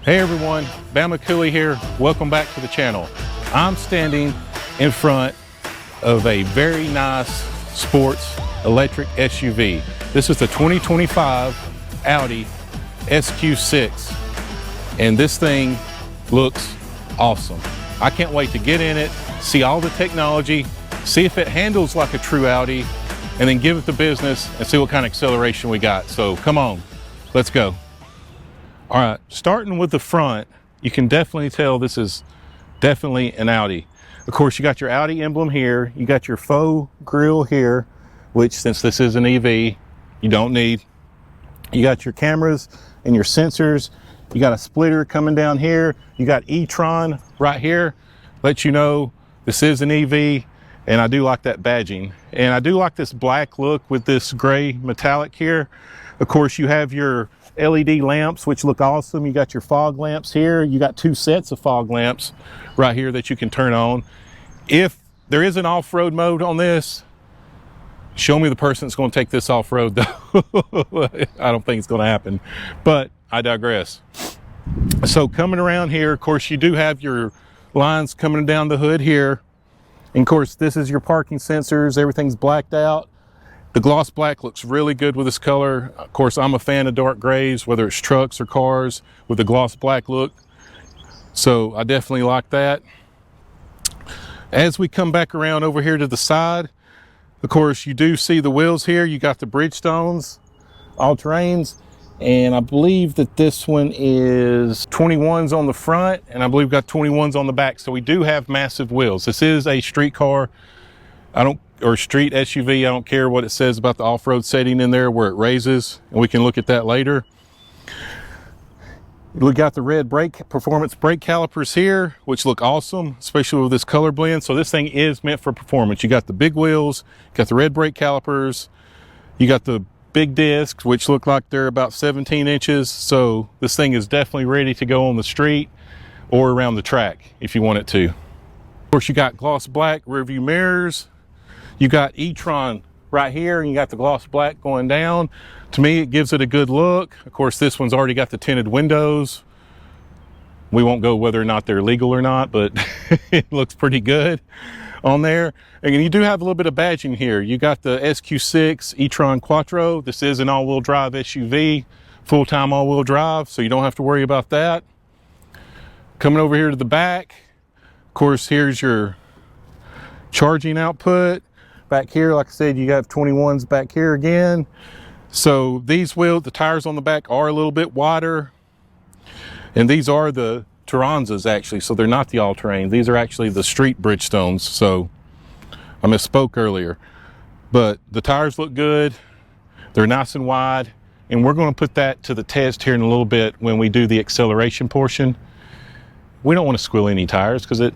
Hey everyone, BamaCooley here. Welcome back to the channel. I'm standing in front of a very nice sports electric SUV. This is the 2025 Audi SQ6, and this thing looks awesome. I can't wait to get in it, see all the technology, see if it handles like a true Audi, and then give it the business and see what kind of acceleration we got. So come on, let's go. All right, starting with the front, you can definitely tell this is definitely an Audi. Of course, you got your Audi emblem here. You got your faux grille here, which since this is an EV, you don't need. You got your cameras and your sensors. You got a splitter coming down here. You got e-Tron right here. Let you know this is an EV, and I do like that badging. And I do like this black look with this gray metallic here. Of course, you have your LED lamps, which look awesome. You got your fog lamps here. You got two sets of fog lamps right here that you can turn on. If there is an off-road mode on this, show me the person that's going to take this off-road though. I don't think it's going to happen, but I digress. So coming around here, of course, you do have your lines coming down the hood here. And of course, this is your parking sensors. Everything's blacked out. The gloss black looks really good with this color. Of course, I'm a fan of dark grays, whether it's trucks or cars with the gloss black look. So I definitely like that. As we come back around over here to the side, of course, you do see the wheels here. You got the Bridgestones, all terrains. And I believe that this one is 21s on the front, and I believe got 21s on the back. So we do have massive wheels. This is a street car. Or street SUV. I don't care what it says about the off-road setting in there where it raises, and we can look at that later. We got the red performance brake calipers here, which look awesome, especially with this color blend. So this thing is meant for performance. You got the big wheels, got the red brake calipers, you got the big discs, which look like they're about 17 inches. So this thing is definitely ready to go on the street or around the track if you want it to. Of course, you got gloss black rear view mirrors. You got e-Tron right here, and you got the gloss black going down. To me, it gives it a good look. Of course, this one's already got the tinted windows. We won't go whether or not they're legal or not, but it looks pretty good on there. And you do have a little bit of badging here. You got the SQ6 e-Tron Quattro. This is an all-wheel drive SUV, full-time all-wheel drive, so you don't have to worry about that. Coming over here to the back, of course, here's your charging output. Back here, like I said, you got 21s back here again. So these wheels, the tires on the back are a little bit wider. And these are the Turanzas actually, so they're not the all-terrain. These are actually the street Bridgestones, so I misspoke earlier. But the tires look good. They're nice and wide. And we're going to put that to the test here in a little bit when we do the acceleration portion. We don't want to squill any tires because it,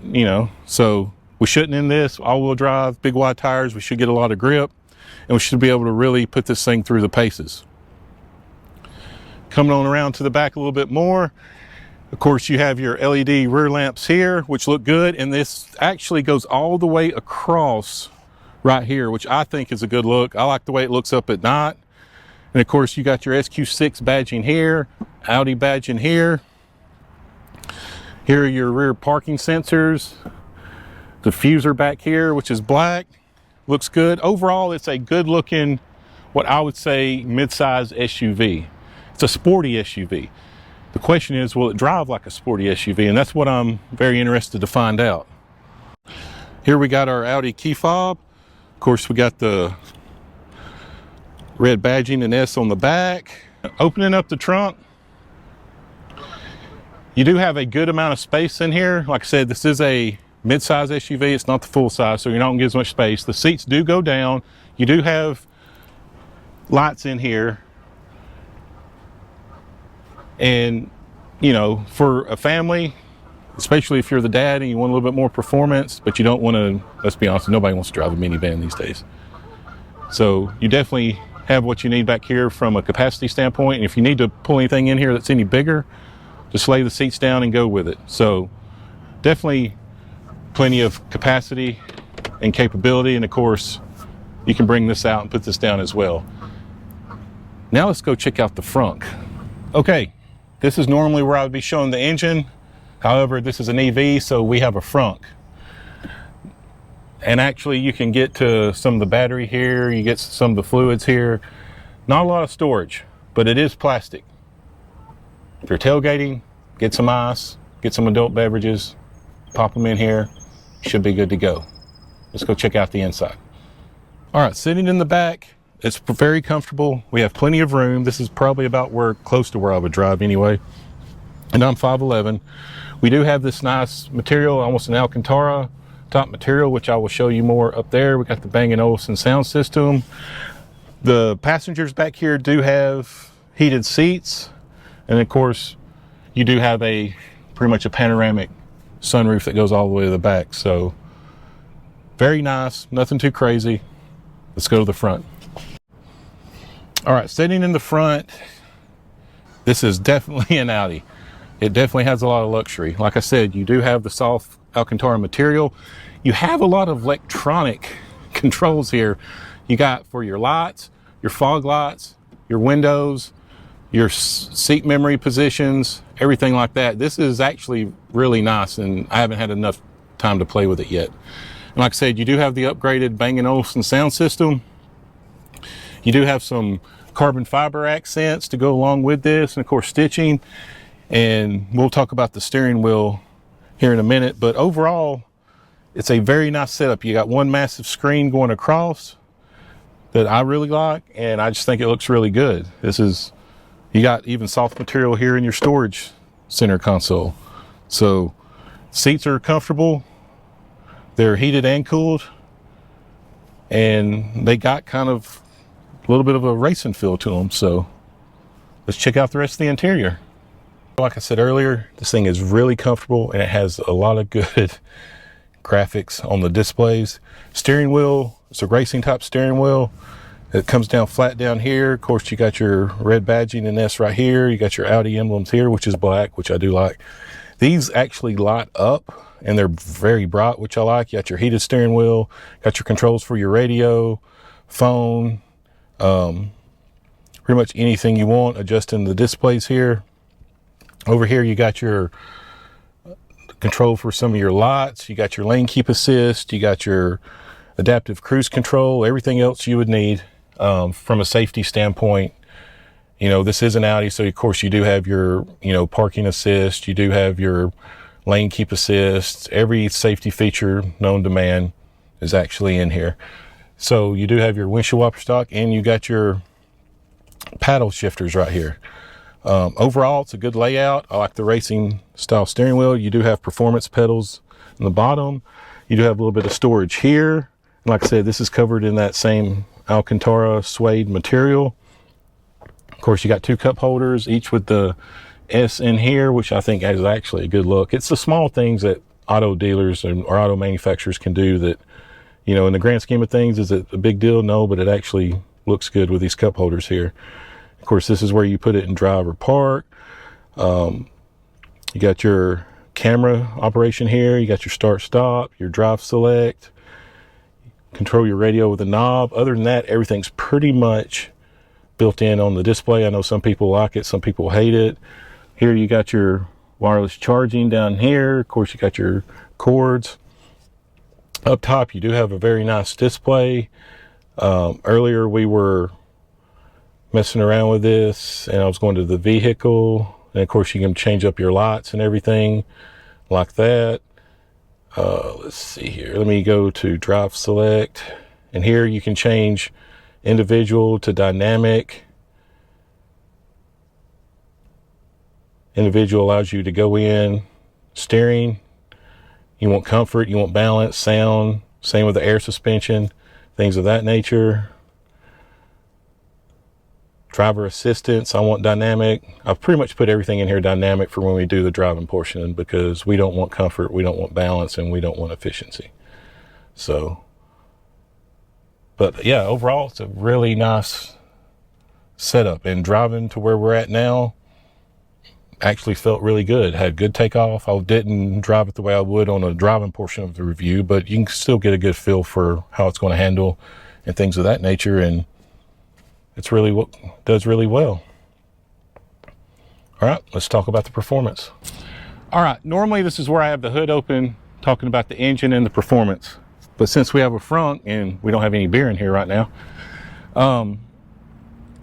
so we shouldn't in this all-wheel drive, big wide tires. We should get a lot of grip, and we should be able to really put this thing through the paces. Coming on around to the back a little bit more, of course, you have your LED rear lamps here, which look good, and this actually goes all the way across right here, which I think is a good look. I like the way it looks up at night. And of course, you got your SQ6 badging here, Audi badging here. Here are your rear parking sensors. Diffuser back here, which is black, looks good. Overall, it's a good looking, what I would say, mid-size SUV. It's a sporty SUV. The question is, will it drive like a sporty SUV? And that's what I'm very interested to find out. Here we got our Audi key fob. Of course, we got the red badging and S on the back. Opening up the trunk, you do have a good amount of space in here. Like I said, this is a mid-size SUV. It's not the full size, so you're not gonna get as much space. The seats do go down. You do have lights in here. And, for a family, especially if you're the dad and you want a little bit more performance, but you don't want to, let's be honest, nobody wants to drive a minivan these days. So you definitely have what you need back here from a capacity standpoint. And if you need to pull anything in here that's any bigger, just lay the seats down and go with it. So definitely plenty of capacity and capability, and of course you can bring this out and put this down as well. Now let's go check out the front. Okay, This is normally where I would be showing the engine. However, this is an EV, so we have a frunk. And actually you can get to some of the battery here, you get some of the fluids here. Not a lot of storage, but it is plastic. If you're tailgating, get some ice, get some adult beverages, pop them in here, you should be good to go. Let's go check out the inside. All right, sitting in the back, it's very comfortable. We have plenty of room. This is probably about close to where I would drive anyway. And I'm 5'11". We do have this nice material, almost an Alcantara top material, which I will show you more up there. We got the Bang & Olufsen sound system. The passengers back here do have heated seats. And of course, you do have pretty much a panoramic sunroof that goes all the way to the back. So very nice, nothing too crazy. Let's go to the front. All right, sitting in the front, this is definitely an Audi. It definitely has a lot of luxury. Like I said, you do have the soft Alcantara material. You have a lot of electronic controls here. You got for your lights, your fog lights, your windows, your seat memory positions, everything like that. This is actually really nice, and I haven't had enough time to play with it yet. And like I said, you do have the upgraded Bang & Olufsen sound system. You do have some carbon fiber accents to go along with this, and of course stitching. And we'll talk about the steering wheel here in a minute, but overall, it's a very nice setup. You got one massive screen going across that I really like, and I just think it looks really good. You got even soft material here in your storage center console. So seats are comfortable. They're heated and cooled, and they got kind of a little bit of a racing feel to them. So let's check out the rest of the interior. Like I said earlier, this thing is really comfortable, and it has a lot of good graphics on the displays. Steering wheel, it's a racing type steering wheel. It comes down flat down here. Of course, you got your red badging and S right here. You got your Audi emblems here, which is black, which I do like. These actually light up, and they're very bright, which I like. You got your heated steering wheel, got your controls for your radio, phone, pretty much anything you want, adjusting the displays here. Over here, you got your control for some of your lights. You got your lane keep assist. You got your adaptive cruise control, everything else you would need from a safety standpoint. You know, this is an Audi, so of course you do have your, parking assist. You do have your lane keep assist. Every safety feature known to man is actually in here. So you do have your windshield wiper stock, and you got your paddle shifters right here. Overall, it's a good layout. I like the racing style steering wheel. You do have performance pedals in the bottom. You do have a little bit of storage here. And like I said, this is covered in that same Alcantara suede material. Of course, you got two cup holders, each with the S in here, which I think is actually a good look. It's the small things that auto dealers or auto manufacturers can do that, in the grand scheme of things, is it a big deal? No, but it actually looks good with these cup holders here. Of course, this is where you put it in drive or park. You got your camera operation here. You got your start stop, your drive select, control your radio with a knob. Other than that, everything's pretty much built in on the display. I know some people like it, some people hate it. Here you got your wireless charging down here. Of course, you got your cords. Up top, you do have a very nice display. Earlier, we were messing around with this, and I was going to the vehicle, and of course you can change up your lights and everything like that. Let's see here, let me go to drive select, and here you can change individual to dynamic. Individual allows you to go in. Steering, you want comfort, you want balance, sound, same with the air suspension, things of that nature. Driver assistance, I want dynamic. I've pretty much put everything in here dynamic for when we do the driving portion, because we don't want comfort, we don't want balance, and we don't want efficiency. So, but yeah, overall, it's a really nice setup. And driving to where we're at now actually felt really good. Had good takeoff. I didn't drive it the way I would on a driving portion of the review, but you can still get a good feel for how it's going to handle and things of that nature. And it's really what does really well. All right, let's talk about the performance. All right, normally this is where I have the hood open, talking about the engine and the performance. But since we have a front and we don't have any beer in here right now,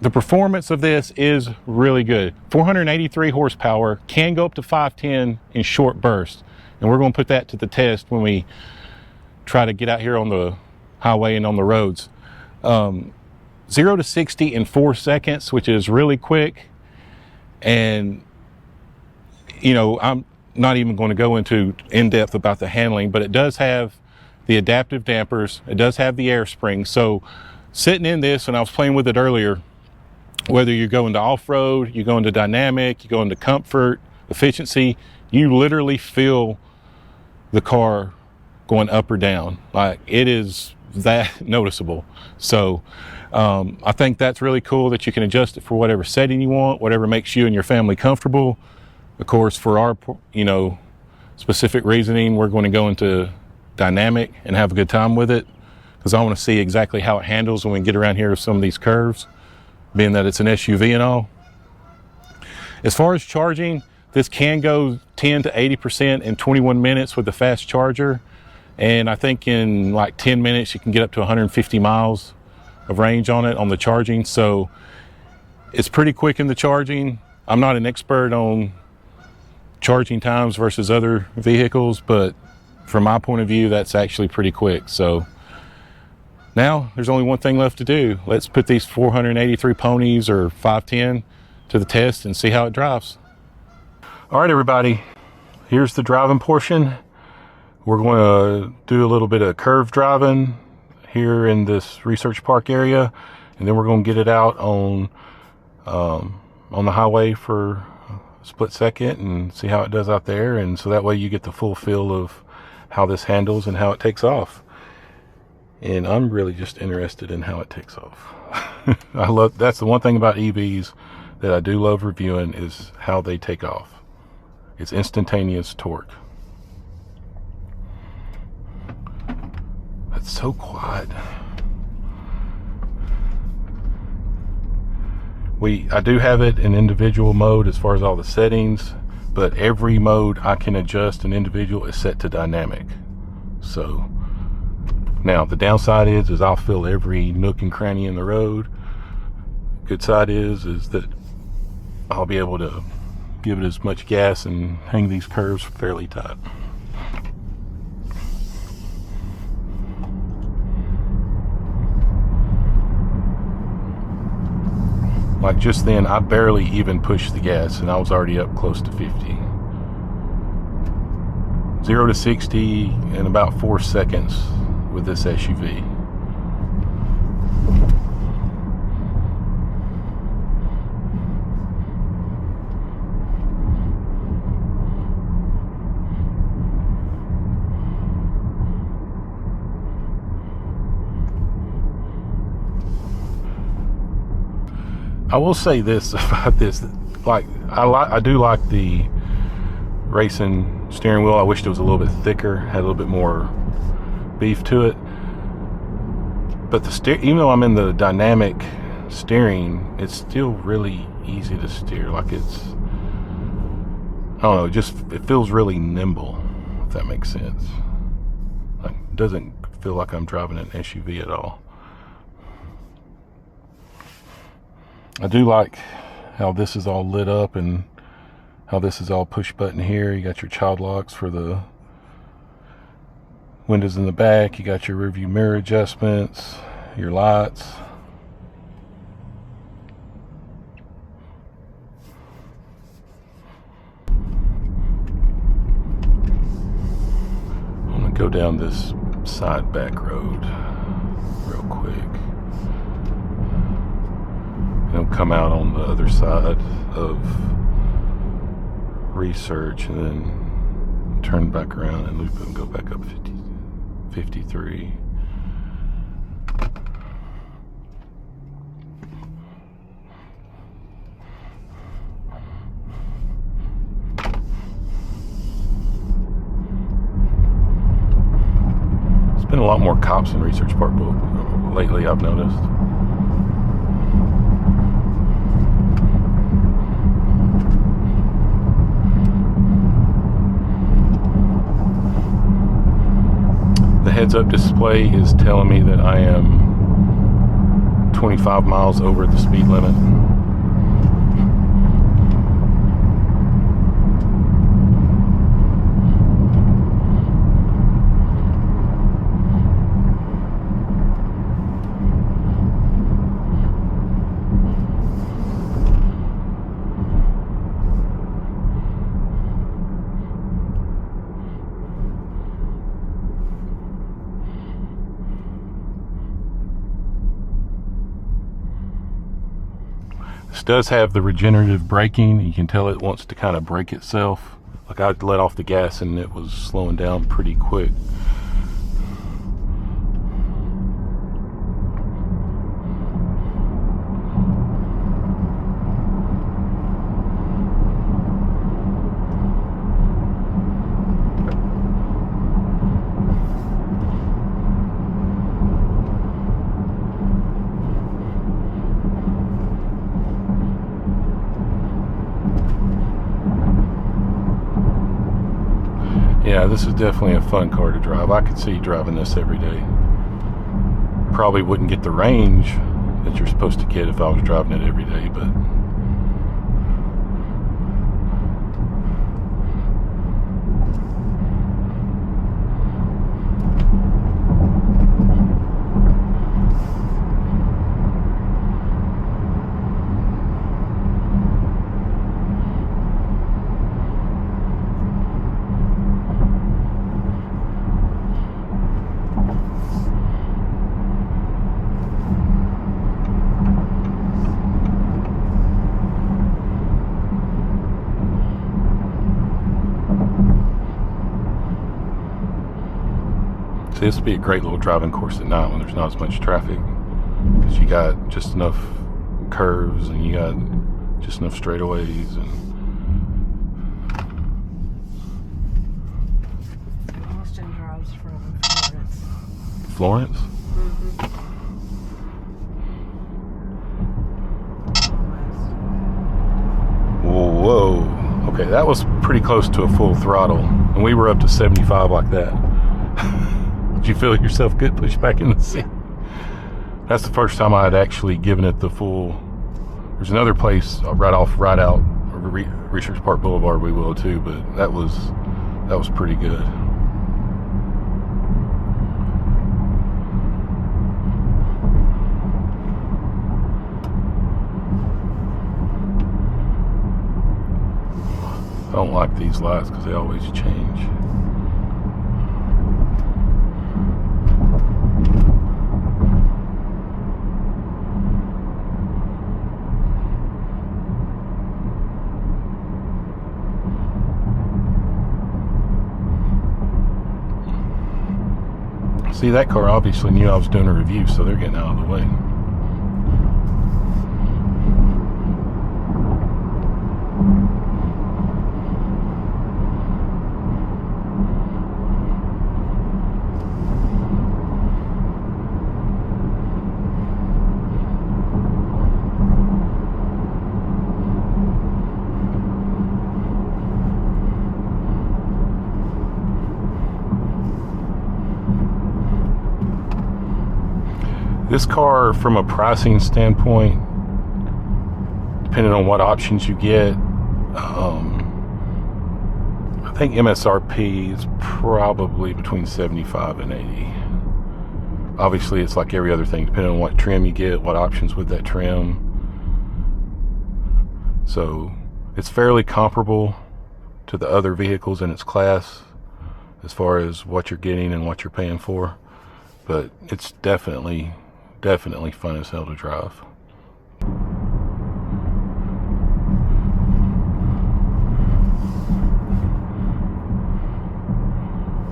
the performance of this is really good. 483 horsepower, can go up to 510 in short bursts. And we're going to put that to the test when we try to get out here on the highway and on the roads. 0 to 60 in 4 seconds, which is really quick. And, you know, I'm not even going to go into in-depth about the handling, but it does have the adaptive dampers. It does have the air spring. So sitting in this, and I was playing with it earlier, whether you're going to off-road, you go into dynamic, you go into comfort, efficiency, you literally feel the car going up or down. Like, it is that noticeable. So I think that's really cool that you can adjust it for whatever setting you want, whatever makes you and your family comfortable. Of course, for our, you know, specific reasoning, we're going to go into dynamic and have a good time with it, because I want to see exactly how it handles when we get around here with some of these curves, being that it's an SUV and all. As far as charging, this can go 10 to 80% in 21 minutes with the fast charger. And I think in like 10 minutes, you can get up to 150 miles of range on it on the charging. So it's pretty quick in the charging. I'm not an expert on charging times versus other vehicles, but from my point of view, that's actually pretty quick. So now there's only one thing left to do. Let's put these 483 ponies or 510 to the test and see how it drives. All right, everybody, here's the driving portion. We're going to do a little bit of curve driving here in this research park area, and then we're going to get it out on the highway for a split second and see how it does out there. And so that way you get the full feel of how this handles and how it takes off. And I'm really just interested in how it takes off. That's the one thing about EVs that I do love reviewing, is how they take off. It's instantaneous torque. It's so quiet. I do have it in individual mode as far as all the settings, but every mode I can adjust an individual is set to dynamic. So now the downside is I'll feel every nook and cranny in the road. Good side is that I'll be able to give it as much gas and hang these curves fairly tight. Like just then, I barely even pushed the gas and I was already up close to 50. 0 to 60 in about 4 seconds with this SUV. I will say this about this, like I do like the racing steering wheel. I wished it was a little bit thicker, had a little bit more beef to it. But even though I'm in the dynamic steering, it's still really easy to steer. Like it's, I don't know, it feels really nimble, if that makes sense. Like, it doesn't feel like I'm driving an SUV at all. I do like how this is all lit up and how this is all push button here. You got your child locks for the windows in the back. You got your rear view mirror adjustments, your lights. I'm gonna go down this side back road real quick. And come out on the other side of research and then turn back around and loop it and go back up 53. There's been a lot more cops in Research Park lately, I've noticed. heads-up display is telling me that I am 25 miles over the speed limit. This does have the regenerative braking. You can tell it wants to kind of brake itself. Like I let off the gas and it was slowing down pretty quick. Yeah, this is definitely a fun car to drive. I could see driving this every day. Probably wouldn't get the range that you're supposed to get if I was driving it every day, but see, this would be a great little driving course at night when there's not as much traffic, because you got just enough curves and you got just enough straightaways. And Austin drives from Florence. Florence? Whoa. Okay, that was pretty close to a full throttle, and we were up to 75 like that. Did you feel yourself good pushed back in the seat? That's the first time I had actually given it the full. There's another place right out Research Park Boulevard we will too, but that was pretty good. I don't like these lights because they always change. See, that car obviously knew I was doing a review, so they're getting out of the way. This car, from a pricing standpoint, depending on what options you get, I think MSRP is probably between 75 and 80. Obviously, it's like every other thing, depending on what trim you get, what options with that trim. So it's fairly comparable to the other vehicles in its class as far as what you're getting and what you're paying for, but it's definitely fun as hell to drive.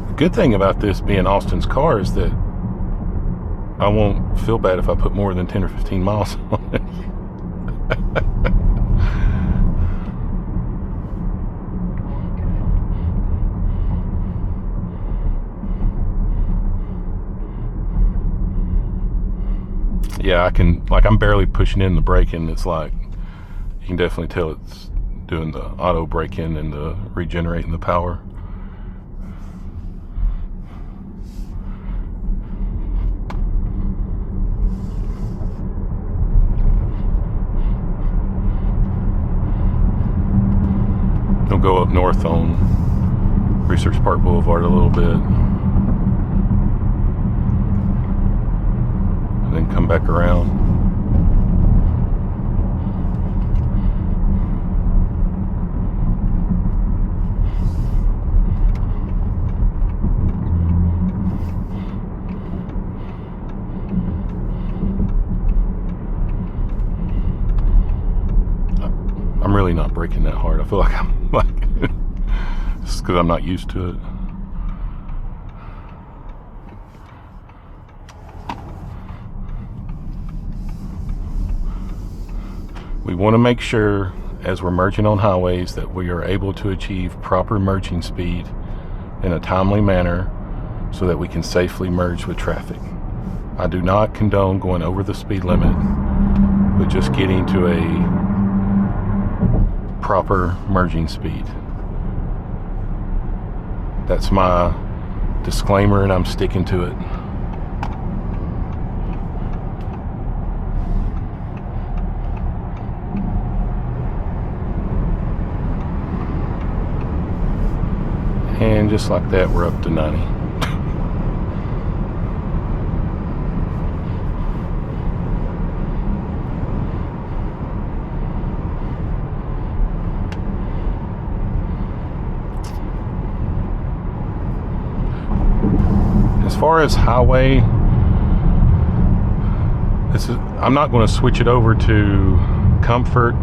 The good thing about this being Austin's car is that I won't feel bad if I put more than 10 or 15 miles on it. Yeah, I can, like, I'm barely pushing in the braking. It's like, you can definitely tell it's doing the auto braking and the regenerating the power. go up north on Research Park Boulevard a little bit, and then come back around. I'm really not braking that hard. I feel like I'm like, just because I'm not used to it. We want to make sure as we're merging on highways that we are able to achieve proper merging speed in a timely manner so that we can safely merge with traffic. I do not condone going over the speed limit, but just getting to a proper merging speed. That's my disclaimer, and I'm sticking to it. And just like that, we're up to 90. As far as highway, I'm not going to switch it over to comfort,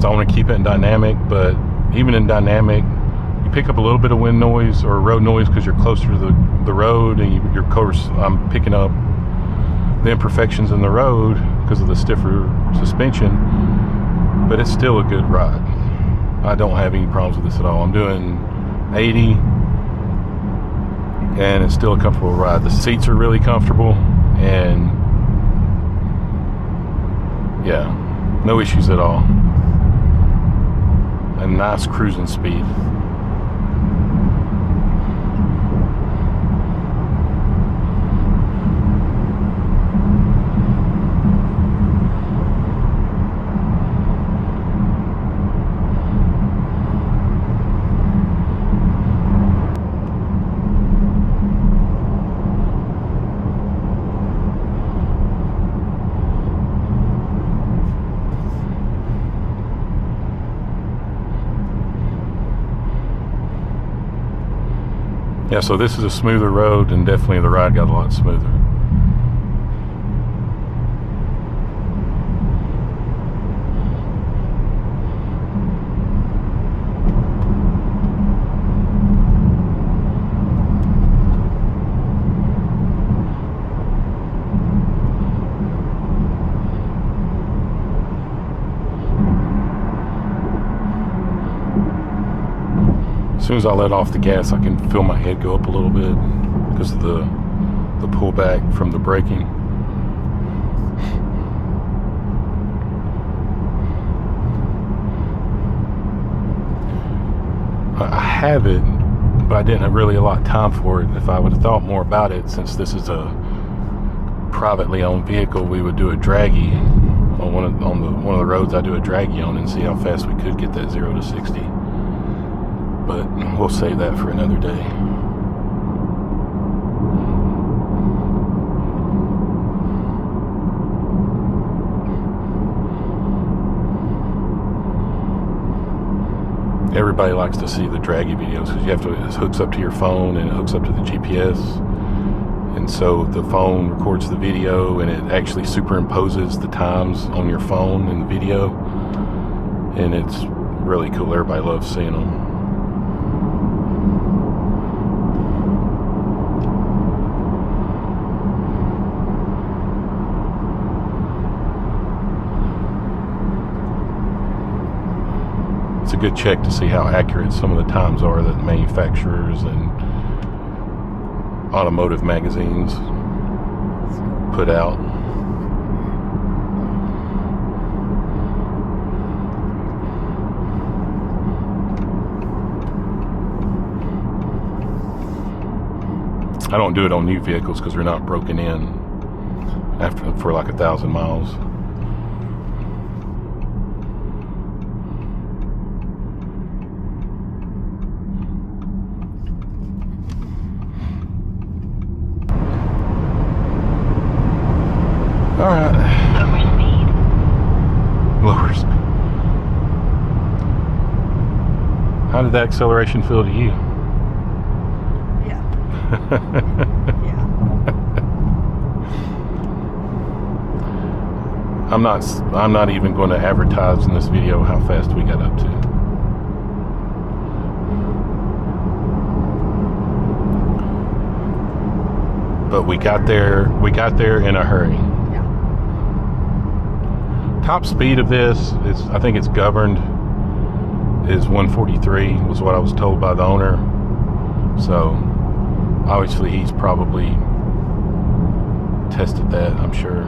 so I want to keep it in dynamic. But even in dynamic, you pick up a little bit of wind noise or road noise because you're closer to the road, and you're of course I'm picking up the imperfections in the road because of the stiffer suspension, but it's still a good ride. I don't have any problems with this at all. I'm doing 80 and it's still a comfortable ride. The seats are really comfortable, and yeah, no issues at all. A nice cruising speed. Yeah, so this is a smoother road, and definitely the ride got a lot smoother. As soon as I let off the gas, I can feel my head go up a little bit because of the pullback from the braking. I have it, but I didn't have really a lot of time for it. If I would have thought more about it, since this is a privately owned vehicle, we would do a draggy on one of the roads I do a draggy on and see how fast we could get that 0 to 60. But we'll save that for another day. Everybody likes to see the draggy videos because you have to, it hooks up to your phone and it hooks up to the GPS. And so the phone records the video and it actually superimposes the times on your phone in the video. And it's really cool. Everybody loves seeing them. It's a good check to see how accurate some of the times are that manufacturers and automotive magazines put out. I don't do it on new vehicles because they're not broken in for like 1,000 miles. All right. Lower speed. Lower speed. How did that acceleration feel to you? Yeah. Yeah. I'm not even going to advertise in this video how fast we got up to. But we got there in a hurry. Yeah. Top speed of this is, I think it's governed, is 143 was what I was told by the owner. So obviously he's probably tested that, I'm sure.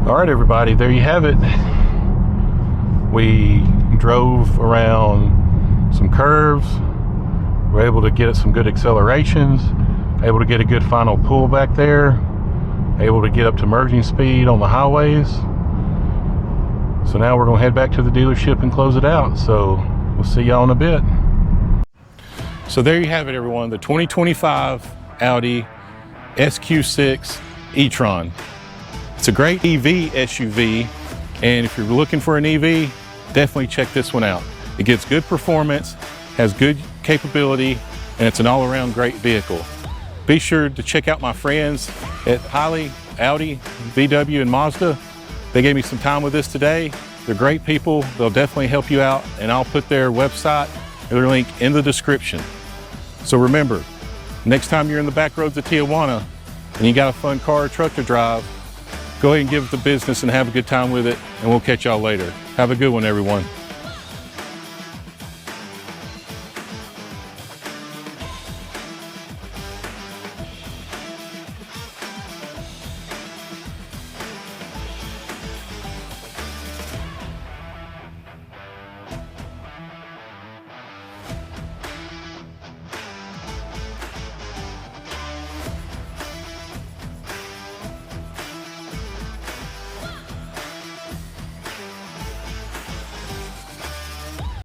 All right, everybody, there you have it. We drove around some curves. We're able to get some good accelerations, able to get a good final pull back there, able to get up to merging speed on the highways. So now we're gonna head back to the dealership and close it out. So we'll see y'all in a bit. So there you have it, everyone, the 2025 Audi SQ6 e-Tron. It's a great EV SUV, and if you're looking for an EV, definitely check this one out. It gives good performance, has good capability, and it's an all-around great vehicle. Be sure to check out my friends at Audi, VW, and Mazda. They gave me some time with this today. They're great people. They'll definitely help you out, and I'll put their website and their link in the description. So remember, next time you're in the back roads of Tijuana and you got a fun car or truck to drive, go ahead and give it the business and have a good time with it, and we'll catch y'all later. Have a good one, everyone.